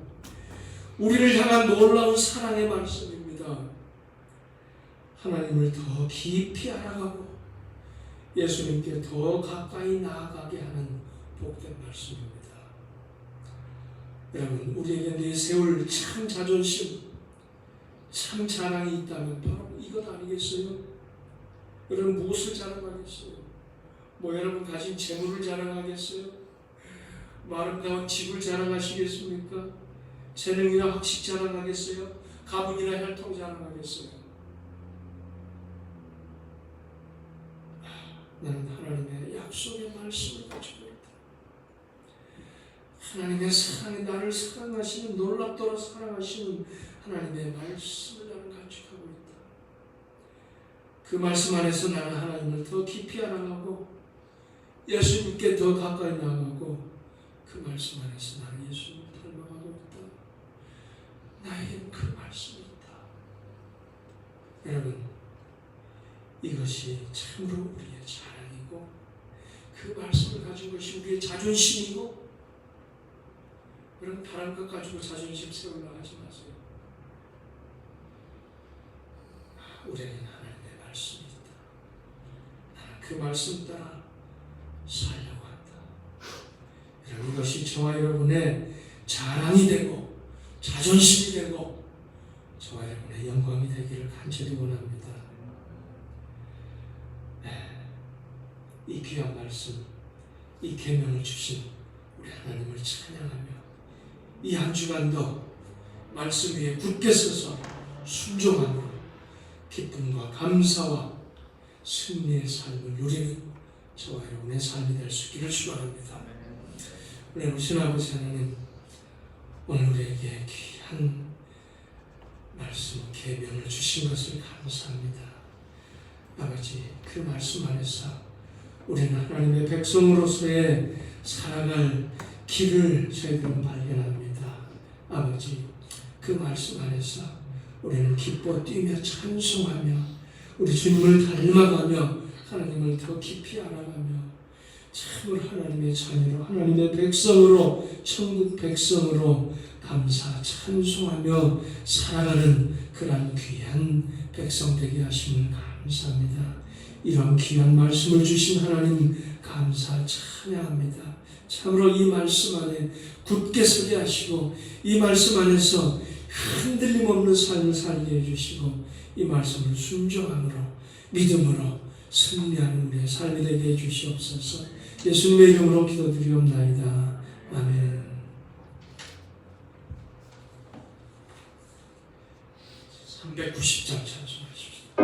우리를 향한 놀라운 사랑의 말씀입니다. 하나님을 더 깊이 알아가고 예수님께 더 가까이 나아가게 하는 복된 말씀입니다. 여러분 우리에게 내세울 참 자존심, 참 자랑이 있다면 바로 이것 아니겠어요? 여러분 무엇을 자랑하겠어요? 여러분 가진 재물을 자랑하겠어요? 아름다운 집을 자랑하시겠습니까? 재능이나 학식 자랑하겠어요? 가문이나 혈통 자랑하겠어요? 나는 하나님의 약속의 말씀을 가지고 있다. 하나님의 사랑이, 나를 사랑하시는, 놀랍도록 사랑하시는 하나님의 말씀을 나는 간직하고 있다. 그 말씀 안에서 나는 하나님을 더 깊이 알아가고 예수님께 더 가까이 나아가고 그 말씀 안에서 나는 예수님을 닮아가고 있다. 나에게는 그 말씀이 있다. 여러분 이것이 참으로 우리의 자랑이고 그 말씀을 가진 것이 우리의 자존심이고, 여러분 다른 것 가지고 자존심 세우려 하지 마세요. 우리에게는 하나님의 말씀이 있다. 나는 그 말씀 따라 살려고 한다. 여러분 이것이 저와 여러분의 자랑이 되고 자존심이 되고 저와 여러분의 영광이 되기를 간절히 원합니다. 이 귀한 말씀, 이 계명을 주신 우리 하나님을 찬양하며 이 한 주간도 말씀 위에 굳게 서서 순종함으로 기쁨과 감사와 승리의 삶을 누리는 저와 여러분의 삶이 될 수 있기를 축원합니다. 우리 오신 아버지 하나님, 오늘 우리에게 귀한 말씀, 계명을 주신 것을 감사합니다. 아버지, 그 말씀 안에서 우리는 하나님의 백성으로서의 살아갈 길을 저희들은 발견합니다. 아버지, 그 말씀 안에서 우리는 기뻐 뛰며 찬송하며 우리 주님을 닮아가며 하나님을 더 깊이 알아가며 참으로 하나님의 자녀로, 하나님의 백성으로, 천국 백성으로 감사 찬송하며 살아가는 그러한 귀한 백성 되게 하심을 감사합니다. 이런 귀한 말씀을 주신 하나님 감사 찬양합니다. 참으로 이 말씀 안에 굳게 서게 하시고 이 말씀 안에서 흔들림 없는 삶을 살게 해주시고 이 말씀을 순종함으로 믿음으로 승리하는 우리의 삶이 되게 해주시옵소서. 예수님의 이름으로 기도드리옵나이다. 아멘. 390장 찬송하십시오.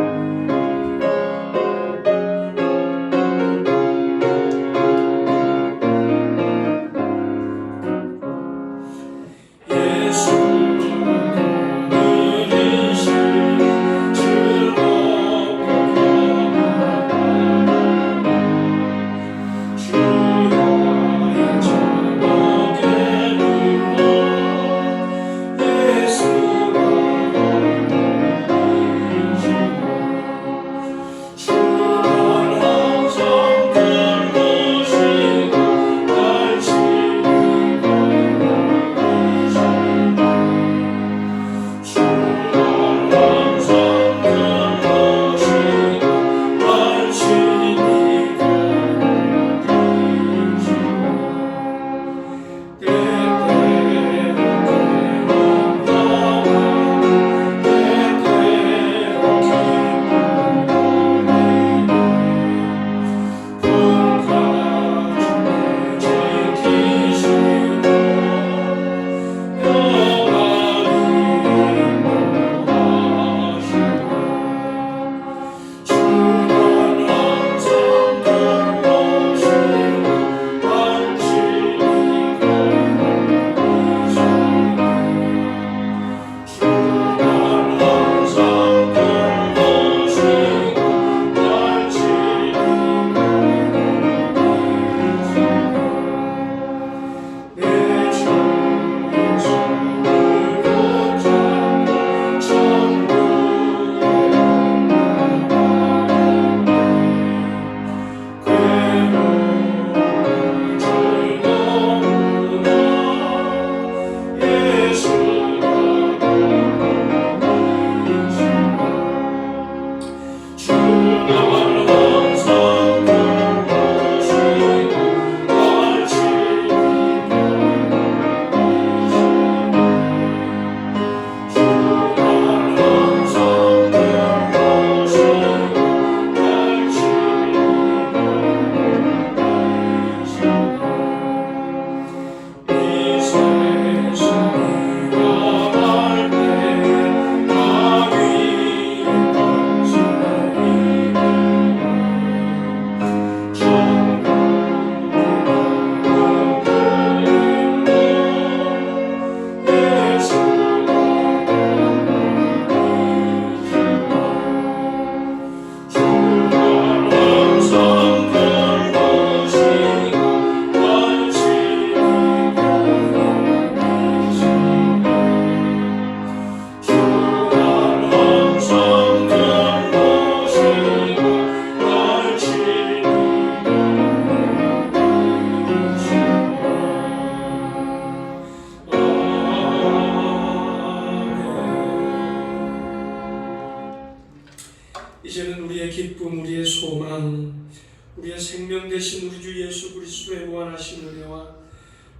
이제는 우리의 기쁨, 우리의 소망, 우리의 생명 되신 우리 주 예수 그리스도의 무한하신 은혜와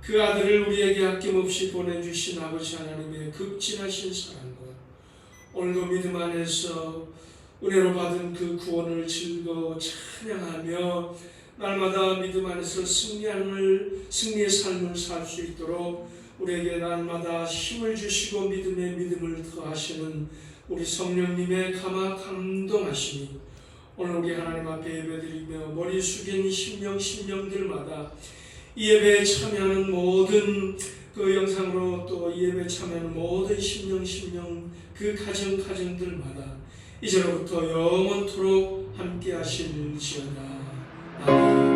그 아들을 우리에게 아낌없이 보내주신 아버지 하나님의 극진하신 사랑과 오늘도 믿음 안에서 은혜로 받은 그 구원을 즐거워 찬양하며 날마다 믿음 안에서 승리의 삶을 살 수 있도록 우리에게 날마다 힘을 주시고 믿음을 더하시는 우리 성령님의 감동하심이 오늘 우리 하나님 앞에 예배드리며 머리 숙인 심령들마다 이 예배에 참여하는 모든 그 영상으로 또 이 예배에 참여하는 모든 심령 그 가정들마다 이제로부터 영원토록 함께 하실지어다. 아멘.